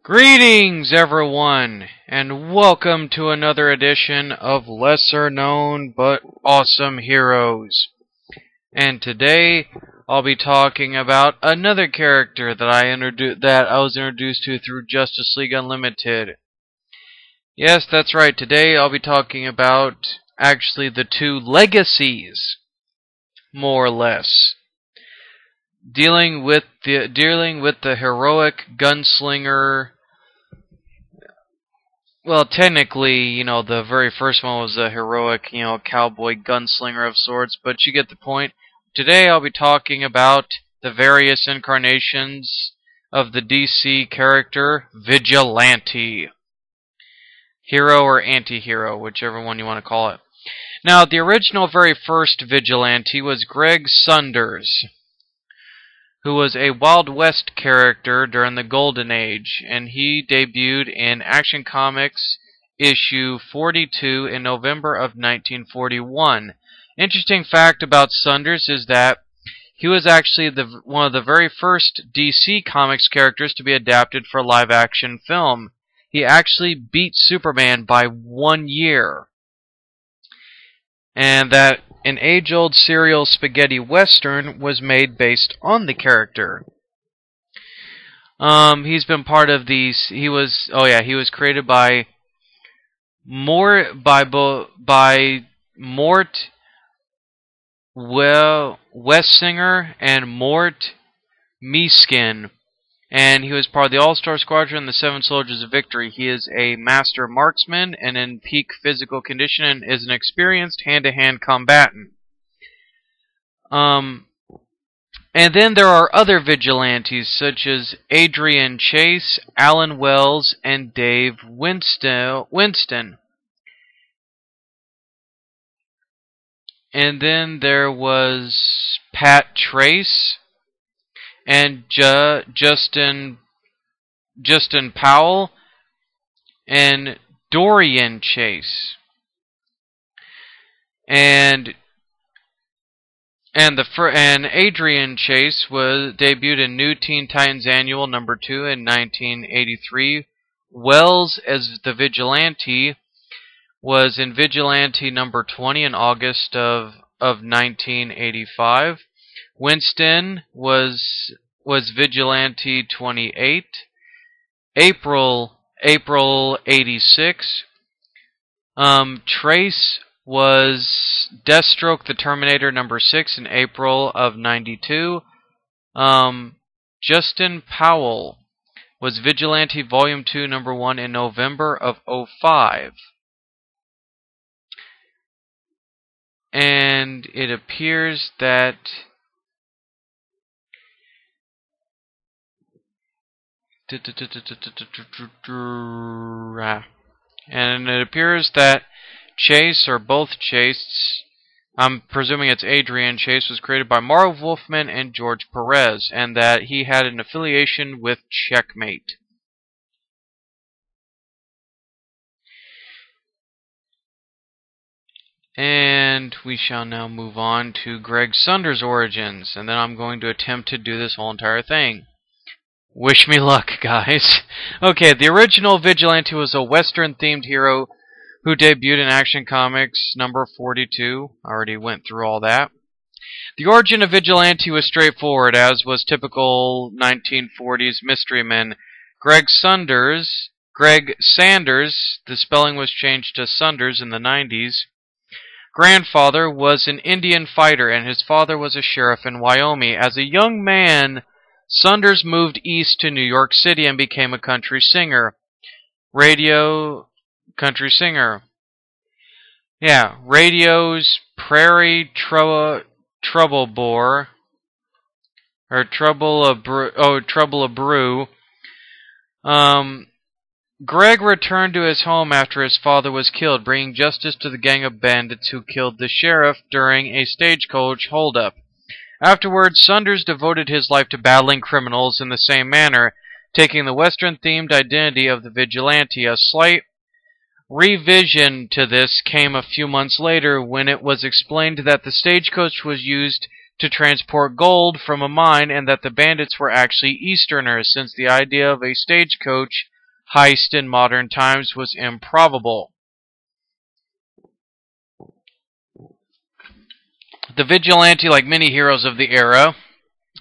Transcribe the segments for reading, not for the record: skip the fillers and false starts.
Greetings, everyone, and welcome to another edition of Lesser Known But Awesome Heroes. And today, I'll be talking about another character that I was introduced to through Justice League Unlimited. Yes, that's right. Today, I'll be talking about actually the two legacies, more or less. Dealing with the heroic gunslinger. Well, technically, the very first one was a heroic, cowboy gunslinger of sorts, but you get the point. Today I'll be talking about the various incarnations of the DC character Vigilante. Hero or anti-hero, whichever one you want to call it. Now, the original very first Vigilante was Greg Sunders, who was a Wild West character during the Golden Age, and he debuted in Action Comics issue 42 in November of 1941. Interesting fact about Sunders is that he was actually one of the very first DC Comics characters to be adapted for live-action film. He actually beat Superman by 1 year. And that an age-old serial spaghetti western was made based on the character. He's been part of these. He was created by Mort Wessinger and Mort Meeskin, and he was part of the All-Star Squadron and the Seven Soldiers of Victory. He is a master marksman and in peak physical condition and is an experienced hand-to-hand combatant. And then there are other vigilantes such as Adrian Chase, Alan Wells, and Dave Winston. And then there was Pat Trace and Justin Powell and Dorian Chase. And Adrian Chase was debuted in New Teen Titans Annual number 2 in 1983. Wells as the Vigilante was in Vigilante number 20 in August of 1985. Winston was Vigilante 28, April 86. Trace was Deathstroke the Terminator number 6 in April of 92. Justin Powell was Vigilante Volume 2 number 1 in November of 05. And it appears that Chase, or both Chase, I'm presuming it's Adrian Chase, was created by Marv Wolfman and George Perez, and that he had an affiliation with Checkmate. And we shall now move on to Greg Sunders' origins, and then I'm going to attempt to do this whole entire thing. Wish me luck, guys. Okay, the original Vigilante was a Western-themed hero who debuted in Action Comics number 42. I already went through all that. The origin of Vigilante was straightforward, as was typical 1940s mystery men. Greg Sanders, the spelling was changed to Sunders in the 90s. Grandfather was an Indian fighter, and his father was a sheriff in Wyoming. As a young man, Saunders moved east to New York City and became a country singer. Radio's Prairie Trouble Bore, or Trouble a Brew. Greg returned to his home after his father was killed, bringing justice to the gang of bandits who killed the sheriff during a stagecoach holdup. Afterwards, Saunders devoted his life to battling criminals in the same manner, taking the Western-themed identity of the Vigilante. A slight revision to this came a few months later when it was explained that the stagecoach was used to transport gold from a mine, and that the bandits were actually Easterners, since the idea of a stagecoach heist in modern times was improbable. The Vigilante, like many heroes of the era,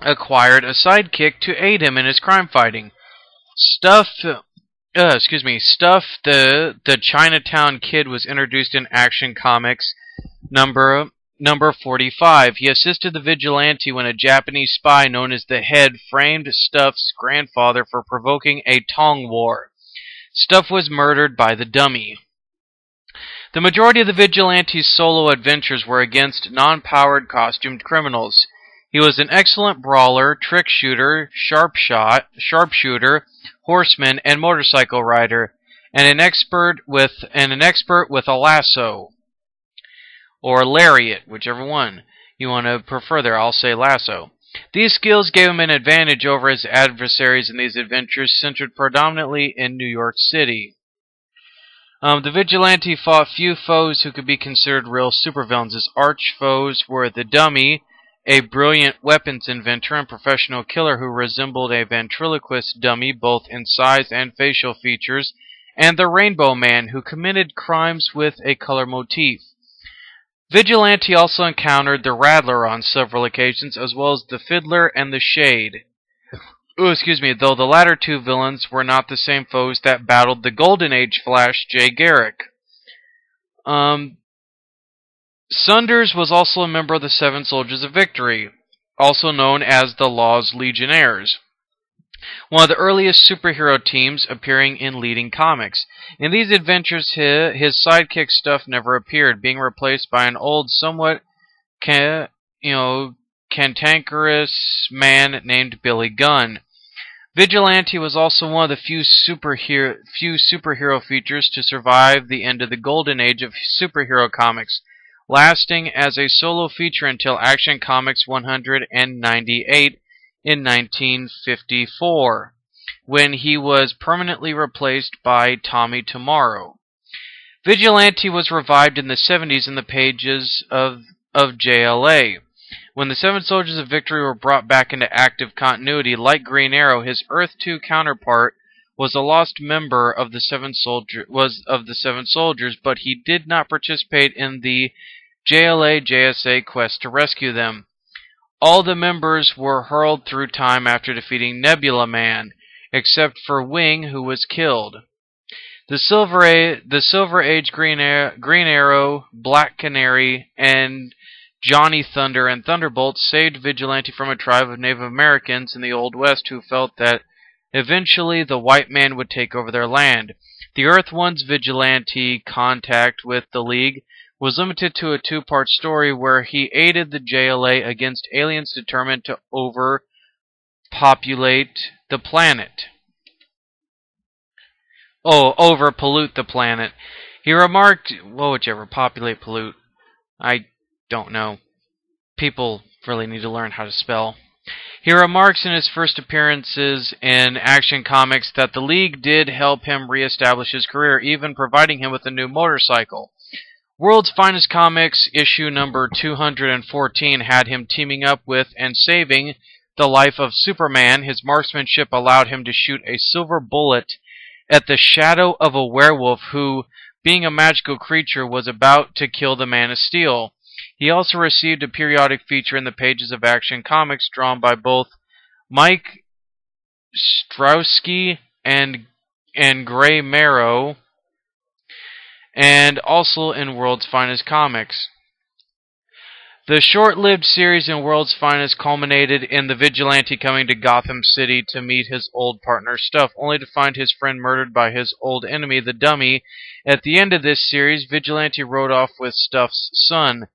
acquired a sidekick to aid him in his crime fighting. Stuff, the Chinatown Kid was introduced in Action Comics number 45. He assisted the Vigilante when a Japanese spy known as the Head framed Stuff's grandfather for provoking a Tong War. Stuff was murdered by the dummy. The majority of the Vigilante's solo adventures were against non-powered costumed criminals. He was an excellent brawler, trick shooter, sharpshooter, horseman, and motorcycle rider, and an expert with a lasso or lariat, whichever one you want to prefer there. I'll say lasso. These skills gave him an advantage over his adversaries in these adventures, centered predominantly in New York City. The Vigilante fought few foes who could be considered real supervillains. His arch foes were the Dummy, a brilliant weapons inventor and professional killer who resembled a ventriloquist dummy both in size and facial features, and the Rainbow Man, who committed crimes with a color motif. Vigilante also encountered the Rattler on several occasions, as well as the Fiddler and the Shade. Though the latter two villains were not the same foes that battled the Golden Age Flash, Jay Garrick. Sunders was also a member of the Seven Soldiers of Victory, also known as the Law's Legionnaires, one of the earliest superhero teams appearing in leading comics. In these adventures, his sidekick Stuff never appeared, being replaced by an old, somewhat cantankerous man named Billy Gunn. Vigilante was also one of the few superhero features to survive the end of the golden age of superhero comics, lasting as a solo feature until Action Comics 198 in 1954, when he was permanently replaced by Tommy Tomorrow. Vigilante was revived in the 70s in the pages of JLA. When the Seven Soldiers of Victory were brought back into active continuity, like Green Arrow, his Earth 2 counterpart was a lost member of the Seven Soldiers, but he did not participate in the JLA-JSA quest to rescue them. All the members were hurled through time after defeating Nebula Man, except for Wing, who was killed. The Silver Age Green Arrow, Black Canary, and Johnny Thunder and Thunderbolt saved Vigilante from a tribe of Native Americans in the Old West who felt that eventually the white man would take over their land. The Earth One's Vigilante contact with the League was limited to a two-part story where he aided the JLA against aliens determined to overpopulate the planet. Overpollute the planet. He remarked, populate, pollute. I don't know. People really need to learn how to spell. He remarks in his first appearances in Action Comics that the League did help him reestablish his career, even providing him with a new motorcycle. World's Finest Comics issue number 214 had him teaming up with and saving the life of Superman. His marksmanship allowed him to shoot a silver bullet at the shadow of a werewolf who, being a magical creature, was about to kill the Man of Steel. He also received a periodic feature in the pages of Action Comics drawn by both Mike Strowski and Gray Marrow, and also in World's Finest Comics. The short-lived series in World's Finest culminated in the Vigilante coming to Gotham City to meet his old partner Stuff, only to find his friend murdered by his old enemy, the Dummy. At the end of this series, Vigilante rode off with Stuff's son,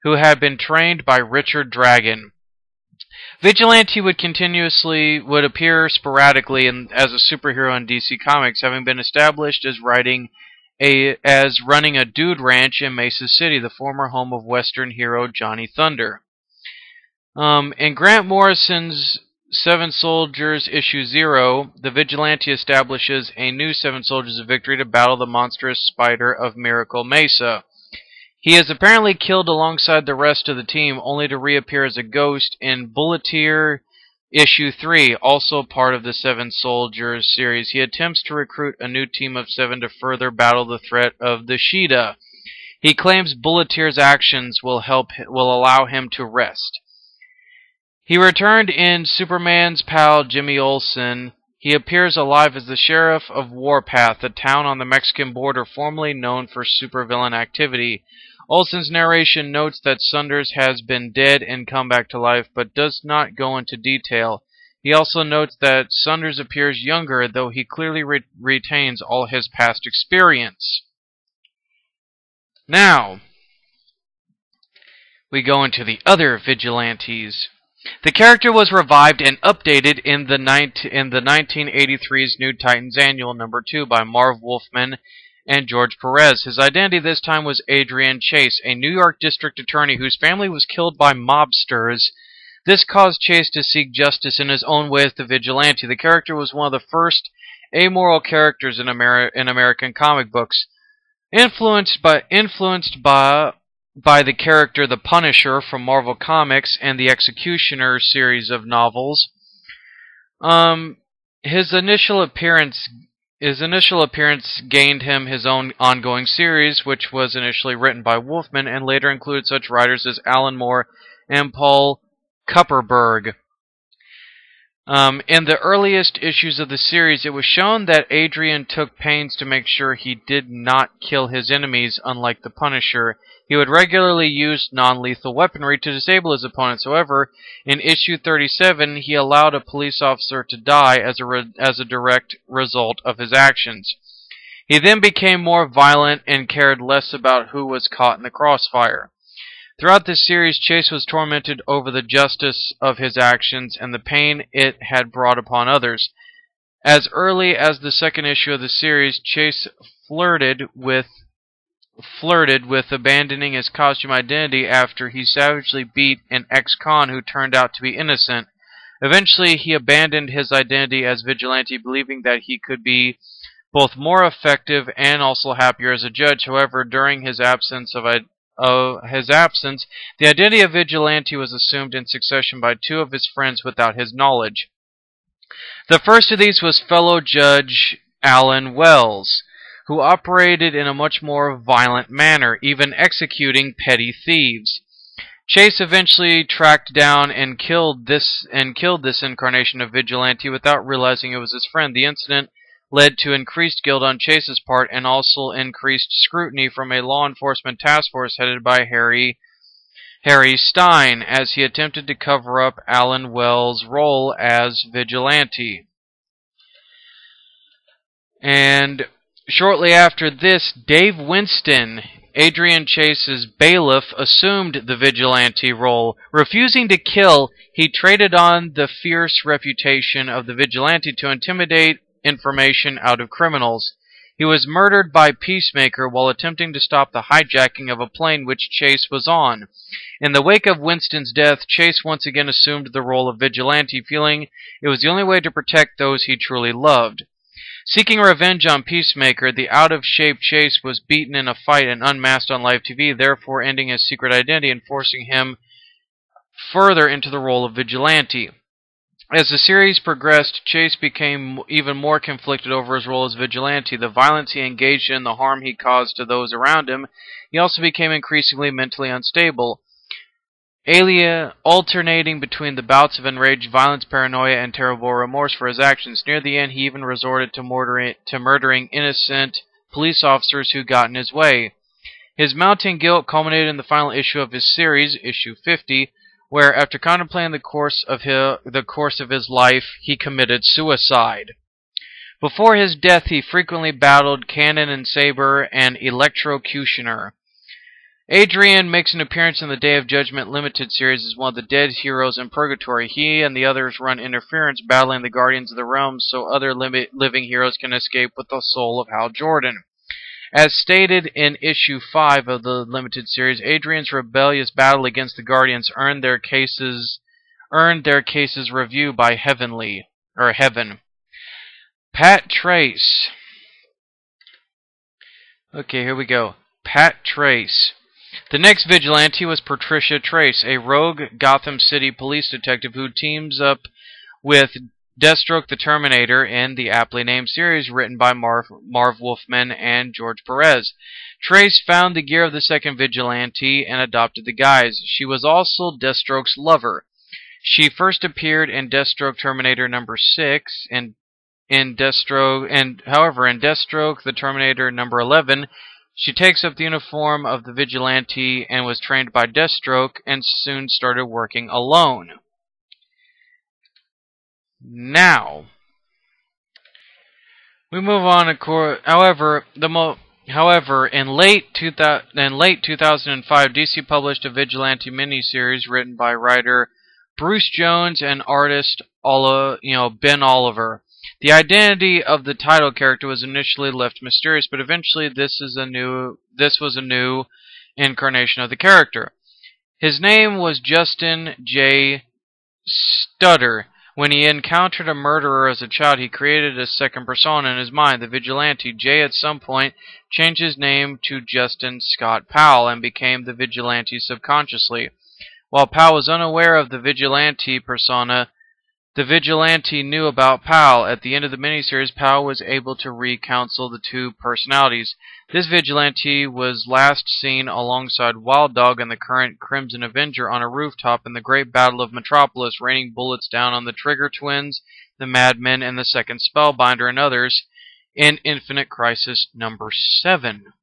who had been trained by Richard Dragon. Vigilante would appear sporadically as a superhero in DC Comics, having been established as running a dude ranch in Mesa City, the former home of Western hero Johnny Thunder. In Grant Morrison's Seven Soldiers issue 0, the Vigilante establishes a new Seven Soldiers of Victory to battle the monstrous spider of Miracle Mesa. He is apparently killed alongside the rest of the team, only to reappear as a ghost in Bulleteer Issue 3, also part of the Seven Soldiers series. He attempts to recruit a new team of 7 to further battle the threat of the Sheeta. He claims Bulleteer's actions will allow him to rest. He returned in Superman's pal Jimmy Olsen. He appears alive as the sheriff of Warpath, a town on the Mexican border formerly known for supervillain activity. Olsen's narration notes that Sunders has been dead and come back to life, but does not go into detail. He also notes that Sunders appears younger, though he clearly retains all his past experience. Now, we go into the other vigilantes. The character was revived and updated in the 1983's New Titans Annual #2 by Marv Wolfman and George Perez. His identity this time was Adrian Chase, a New York district attorney whose family was killed by mobsters. This caused Chase to seek justice in his own way as the vigilante. The character was one of the first amoral characters in American comic books, influenced by the character the Punisher from Marvel Comics and the Executioner series of novels. His initial appearance gained him his own ongoing series, which was initially written by Wolfman and later included such writers as Alan Moore and Paul Kupperberg. In the earliest issues of the series, it was shown that Adrian took pains to make sure he did not kill his enemies, unlike the Punisher. He would regularly use non-lethal weaponry to disable his opponents. However, in issue 37, he allowed a police officer to die as a direct result of his actions. He then became more violent and cared less about who was caught in the crossfire. Throughout this series, Chase was tormented over the justice of his actions and the pain it had brought upon others. As early as the second issue of the series, Chase flirted with abandoning his costume identity after he savagely beat an ex-con who turned out to be innocent. Eventually, he abandoned his identity as vigilante, believing that he could be both more effective and also happier as a judge. However, during his absence, the identity of vigilante was assumed in succession by 2 of his friends without his knowledge. The first of these was fellow Judge Alan Wells, who operated in a much more violent manner, even executing petty thieves. Chase eventually tracked down and killed this incarnation of vigilante without realizing it was his friend. The incident led to increased guilt on Chase's part and also increased scrutiny from a law enforcement task force headed by Harry Stein as he attempted to cover up Alan Wells' role as vigilante. And shortly after this, Dave Winston, Adrian Chase's bailiff, assumed the vigilante role. Refusing to kill, he traded on the fierce reputation of the vigilante to intimidate information out of criminals. He was murdered by Peacemaker while attempting to stop the hijacking of a plane which Chase was on. In the wake of Winston's death, Chase once again assumed the role of vigilante, feeling it was the only way to protect those he truly loved. Seeking revenge on Peacemaker, the out-of-shape Chase was beaten in a fight and unmasked on live TV, therefore ending his secret identity and forcing him further into the role of vigilante. As the series progressed, Chase became even more conflicted over his role as vigilante, the violence he engaged in, the harm he caused to those around him. He also became increasingly mentally unstable, alternating between the bouts of enraged violence, paranoia, and terrible remorse for his actions. Near the end, he even resorted to murdering innocent police officers who got in his way. His mounting guilt culminated in the final issue of his series, issue 50, where, after contemplating the course of his life, he committed suicide. Before his death, he frequently battled Cannon and Saber and Electrocutioner. Adrian makes an appearance in the Day of Judgment Limited series as one of the dead heroes in Purgatory. He and the others run interference, battling the Guardians of the Realms so other living heroes can escape with the soul of Hal Jordan. As stated in issue 5 of the limited series, Adrian's rebellious battle against the Guardians earned their cases review by Heaven. Pat Trace. Okay, here we go. Pat Trace. The next vigilante was Patricia Trace, a rogue Gotham City police detective who teams up with Deathstroke the Terminator in the aptly named series written by Marv Wolfman and George Perez. Trace found the gear of the second vigilante and adopted the guise. She was also Deathstroke's lover. She first appeared in Deathstroke Terminator number 6 in Deathstroke the Terminator number 11. She takes up the uniform of the vigilante and was trained by Deathstroke and soon started working alone. Now, we move on. However, in late 2005, DC published a Vigilante miniseries written by writer Bruce Jones and artist Ben Oliver. The identity of the title character was initially left mysterious, but eventually this was a new incarnation of the character. His name was Justin J. Stutter. When he encountered a murderer as a child, he created a second persona in his mind, the Vigilante. Jay at some point changed his name to Justin Scott Powell and became the Vigilante subconsciously. While Powell was unaware of the Vigilante persona, the Vigilante knew about Powell. At the end of the miniseries, Powell was able to reconcile the two personalities. This Vigilante was last seen alongside Wild Dog and the current Crimson Avenger on a rooftop in the Great Battle of Metropolis, raining bullets down on the Trigger Twins, the Madmen, and the Second Spellbinder, and others in Infinite Crisis number 7.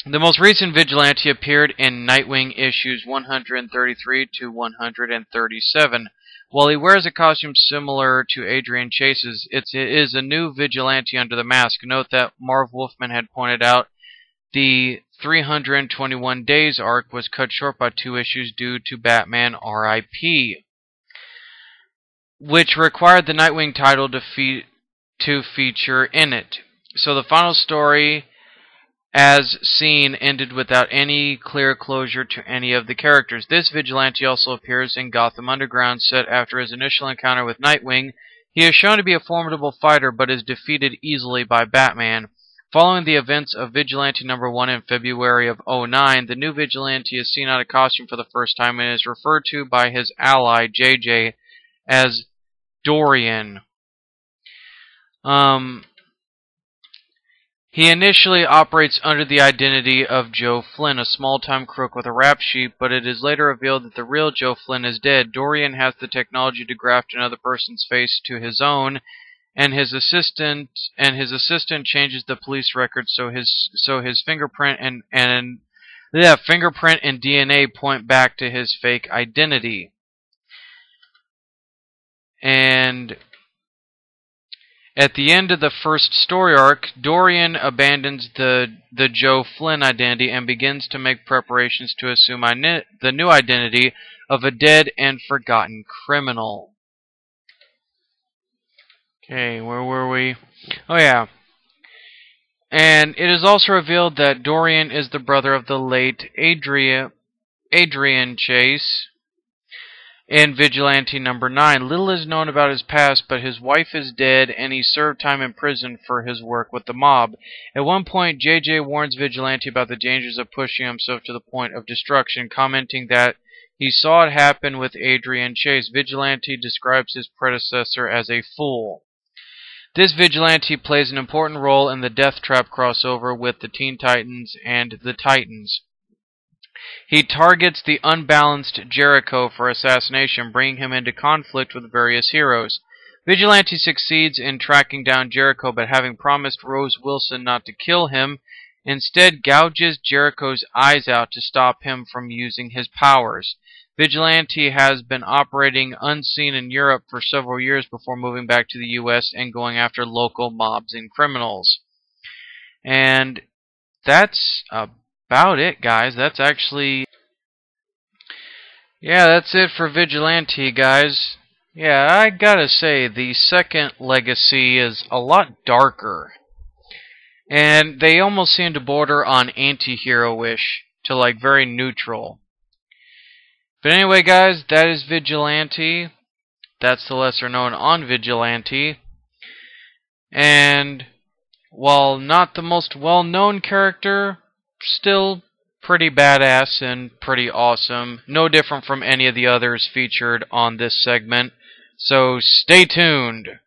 The most recent Vigilante appeared in Nightwing issues 133 to 137. While he wears a costume similar to Adrian Chase's, it is a new Vigilante under the mask. Note that Marv Wolfman had pointed out the 321 Days arc was cut short by 2 issues due to Batman R.I.P., which required the Nightwing title to feature in it. So the final story, as seen, ended without any clear closure to any of the characters. This Vigilante also appears in Gotham Underground, set after his initial encounter with Nightwing. He is shown to be a formidable fighter, but is defeated easily by Batman. Following the events of Vigilante number 1 in February of 2009, the new Vigilante is seen out of costume for the first time and is referred to by his ally, JJ, as Dorian. He initially operates under the identity of Joe Flynn, a small-time crook with a rap sheet, but it is later revealed that the real Joe Flynn is dead. Dorian has the technology to graft another person's face to his own, and his assistant changes the police record so his fingerprint and DNA point back to his fake identity. And at the end of the first story arc, Dorian abandons the Joe Flynn identity and begins to make preparations to assume the new identity of a dead and forgotten criminal. Okay, where were we? Oh yeah. And it is also revealed that Dorian is the brother of the late Adrian Chase in Vigilante number 9. Little is known about his past, but his wife is dead, and he served time in prison for his work with the mob. At one point, JJ warns Vigilante about the dangers of pushing himself to the point of destruction, commenting that he saw it happen with Adrian Chase. Vigilante describes his predecessor as a fool. This Vigilante plays an important role in the Death Trap crossover with the Teen Titans and the Titans. He targets the unbalanced Jericho for assassination, bringing him into conflict with various heroes. Vigilante succeeds in tracking down Jericho, but having promised Rose Wilson not to kill him, instead gouges Jericho's eyes out to stop him from using his powers. Vigilante has been operating unseen in Europe for several years before moving back to the US and going after local mobs and criminals. And that's about it, guys. That's actually... yeah, that's it for Vigilante, guys. Yeah, I gotta say, the second legacy is a lot darker. And they almost seem to border on anti-hero-ish to, like, very neutral. But anyway, guys, that is Vigilante. That's the lesser known on Vigilante. And while not the most well-known character, still pretty badass and pretty awesome. No different from any of the others featured on this segment. So stay tuned.